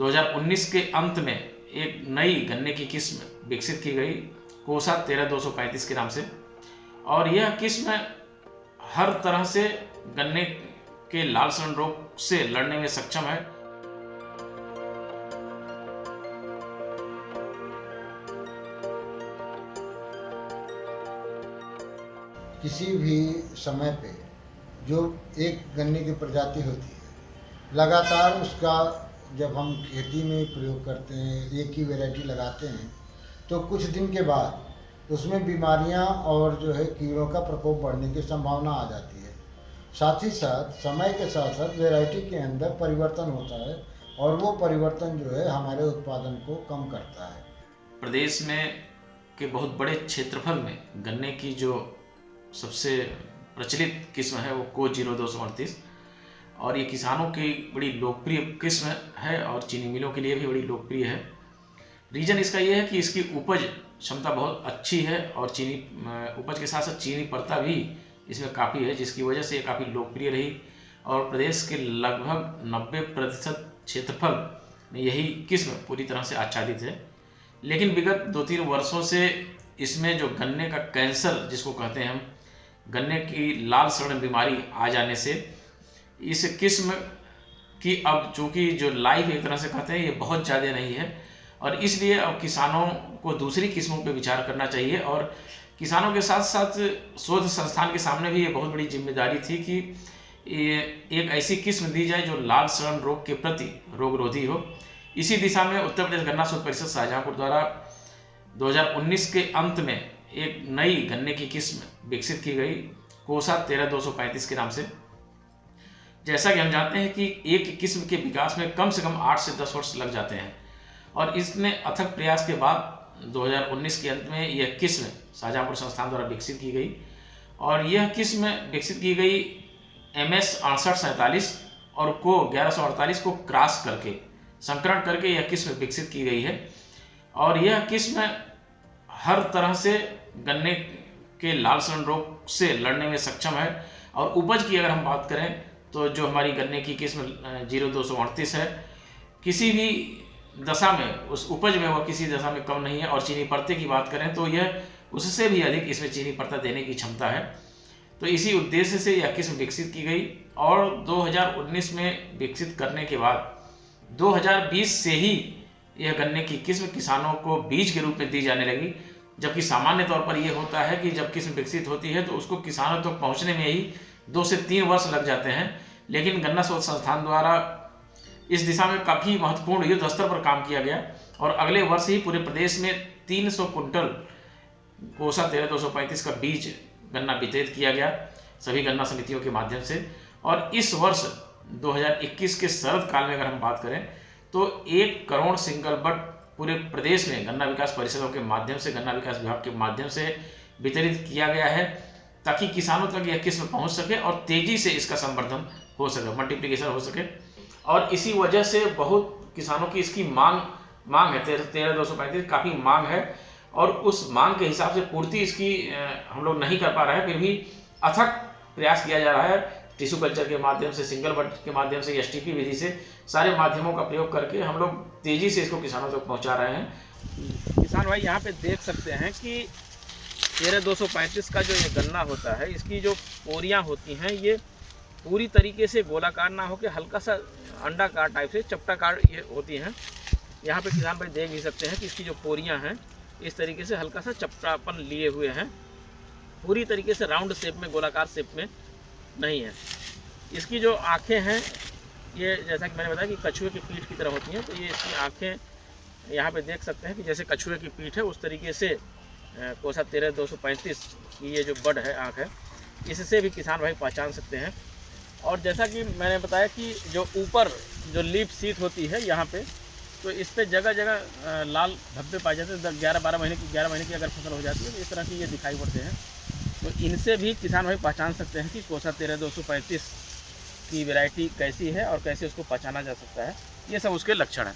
2019 के अंत में एक नई गन्ने की किस्म विकसित की गई कोसा 13235 के नाम से। और यह किस्म हर तरह से गन्ने के लाल सड़न रोग से लड़ने में सक्षम है। किसी भी समय पे जो एक गन्ने की प्रजाति होती है, लगातार उसका जब हम खेती में प्रयोग करते हैं, एक ही वैरायटी लगाते हैं, तो कुछ दिन के बाद उसमें बीमारियां और जो है कीड़ों का प्रकोप बढ़ने की संभावना आ जाती है। साथ ही साथ समय के साथ साथ वैरायटी के अंदर परिवर्तन होता है और वो परिवर्तन जो है हमारे उत्पादन को कम करता है। प्रदेश में के बहुत बड़े क्षेत्रफल में गन्ने की जो सबसे प्रचलित किस्म है वो को 0238 और ये किसानों की बड़ी लोकप्रिय किस्म है और चीनी मिलों के लिए भी बड़ी लोकप्रिय है। रीज़न इसका ये है कि इसकी उपज क्षमता बहुत अच्छी है और चीनी उपज के साथ साथ चीनी पड़ता भी इसमें काफ़ी है, जिसकी वजह से ये काफ़ी लोकप्रिय रही और प्रदेश के लगभग 90% क्षेत्रफल में यही किस्म पूरी तरह से आच्छादित है। लेकिन विगत 2-3 वर्षों से इसमें जो गन्ने का कैंसर जिसको कहते हैं हम, गन्ने की लाल सड़न बीमारी आ जाने से इस किस्म की अब चूँकि जो लाइफ एक तरह से कहते हैं ये बहुत ज़्यादा नहीं है और इसलिए अब किसानों को दूसरी किस्मों पे विचार करना चाहिए। और किसानों के साथ साथ शोध संस्थान के सामने भी ये बहुत बड़ी जिम्मेदारी थी कि ये एक ऐसी किस्म दी जाए जो लाल सड़न रोग के प्रति रोगरोधी हो। इसी दिशा में उत्तर प्रदेश गन्ना शोध परिषद शाहजहाँपुर द्वारा 2019 के अंत में एक नई गन्ने की किस्म विकसित की गई कोसा 13235 के नाम से। जैसा कि हम जानते हैं कि एक किस्म के विकास में कम से कम 8 से 10 वर्ष लग जाते हैं और इसमें अथक प्रयास के बाद 2019 के अंत में यह किस्म शाहजहाँपुर संस्थान द्वारा विकसित की गई और यह किस्म विकसित की गई MS 6847 और को 1148 को क्रॉस करके संकरण करके यह किस्म विकसित की गई है। और यह किस्म हर तरह से गन्ने के लाल सड़न रोग से लड़ने में सक्षम है। और उपज की अगर हम बात करें तो जो हमारी गन्ने की किस्म 0238 है, किसी भी दशा में उस उपज में वह किसी दशा में कम नहीं है। और चीनी पड़ते की बात करें तो यह उससे भी अधिक इसमें चीनी पड़ता देने की क्षमता है। तो इसी उद्देश्य से यह किस्म विकसित की गई और 2019 में विकसित करने के बाद 2020 से ही यह गन्ने की किस्म किसानों को बीज के रूप में दी जाने लगी। जबकि सामान्य तौर पर यह होता है कि जब किस्म विकसित होती है तो उसको किसानों तक पहुंचने में ही 2 से 3 वर्ष लग जाते हैं। लेकिन गन्ना शोध संस्थान द्वारा इस दिशा में काफ़ी महत्वपूर्ण युद्ध स्तर पर काम किया गया और अगले वर्ष ही पूरे प्रदेश में 300 कुंटल कोसा 13235 का बीज गन्ना वितरित किया गया सभी गन्ना समितियों के माध्यम से। और इस वर्ष 2021 के शरद काल में अगर हम बात करें तो 1 करोड़ सिंगल बट पूरे प्रदेश में गन्ना विकास परिषदों के माध्यम से, गन्ना विकास विभाग के माध्यम से वितरित किया गया है ताकि किसानों तक यह किस्म पहुंच सके और तेजी से इसका संवर्धन हो सके, मल्टीप्लिकेशन हो सके। और इसी वजह से बहुत किसानों की इसकी मांग है, 13235 काफ़ी मांग है और उस मांग के हिसाब से पूर्ति इसकी हम लोग नहीं कर पा रहे हैं। फिर भी अथक प्रयास किया जा रहा है टिश्यू कल्चर के माध्यम से, सिंगल बट के माध्यम से, STP विधि से, सारे माध्यमों का प्रयोग करके हम लोग तेज़ी से इसको किसानों तक पहुंचा रहे हैं। किसान भाई यहाँ पे देख सकते हैं कि 13235 का जो ये गन्ना होता है, इसकी जो पोरियाँ होती हैं ये पूरी तरीके से गोलाकार ना होकर हल्का सा अंडाकार टाइप से चपटाकार ये होती हैं। यहाँ पे किसान भाई देख भी सकते हैं कि इसकी जो पोरियाँ हैं इस तरीके से हल्का सा चपटापन लिए हुए हैं, पूरी तरीके से राउंड शेप में, गोलाकार शेप में नहीं है। इसकी जो आँखें हैं ये जैसा कि मैंने बताया कि कछुए की पीठ की तरह होती हैं, तो ये इसकी आँखें यहाँ पे देख सकते हैं कि जैसे कछुए की पीठ है उस तरीके से कोसा 13235 की ये जो बड है, आँख है, इससे भी किसान भाई पहचान सकते हैं। और जैसा कि मैंने बताया कि जो ऊपर जो लीफ सीट होती है यहाँ पे, तो इस पे जगह जगह लाल धब्बे पाए जाते हैं। 11 महीने की अगर फसल हो जाती है तो इस तरह की ये दिखाई पड़ते हैं। तो इनसे भी किसान भाई पहचान सकते हैं कि कोसा 13235 की वैरायटी कैसी है और कैसे उसको पहचाना जा सकता है। ये सब उसके लक्षण हैं।